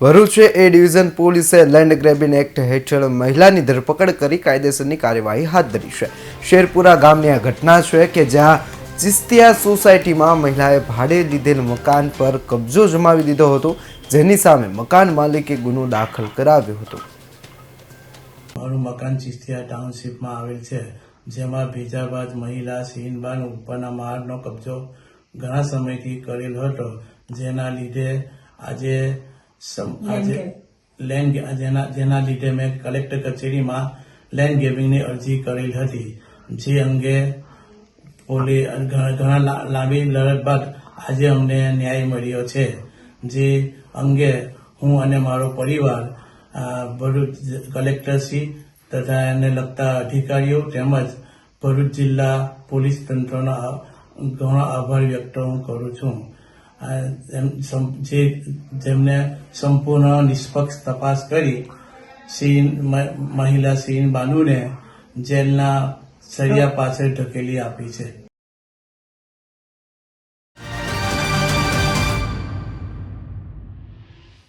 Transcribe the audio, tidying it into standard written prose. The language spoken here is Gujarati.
ભરૂચ એ ડિવિઝન પોલીસે લેન્ડ ગ્રેબિંગ એક્ટ હેઠળ મહિલાની ધરપકડ કરી કાયદેસરની કાર્યવાહી હાથ ધરી છે। શેરપુરા ગામની આ ઘટના છે કે જ્યાં ચિસ્તિયા સોસાયટીમાં મહિલાએ ભાડે લીધેલ મકાન પર કબજો જમાવી દીધો હતો, જેની સામે મકાન માલિકે ગુનો દાખલ કરાવ્યો હતો। મારું મકાન ચિસ્તિયા ટાઉનશીપમાં આવેલ છે, જેમાં ભેજાબાદ મહિલા સીનબાન ઉપરના માળનો કબજો ઘણા સમયથી કરેલ હતો, જેના લીધે જેના લીધે મેં કલેક્ટર કચેરીમાં લેન્ડ ગ્રેબિંગની અરજી કરેલ હતી, જે અંગે ઘણા લાંબી લડત બાદ આજે અમને ન્યાય મળ્યો છે। જે અંગે હું અને મારો પરિવાર ભરૂચ કલેક્ટરશ્રી તથા એને લગતા અધિકારીઓ તેમજ ભરૂચ જિલ્લા પોલીસ તંત્રનો ઘણો આભાર વ્યક્ત હું કરું છું, જેમને સંપૂર્ણ નિષ્પક્ષ તપાસ કરી મહિલા સીન બાનુને જેલના સળિયા પાછળ ધકેલી આપી છે।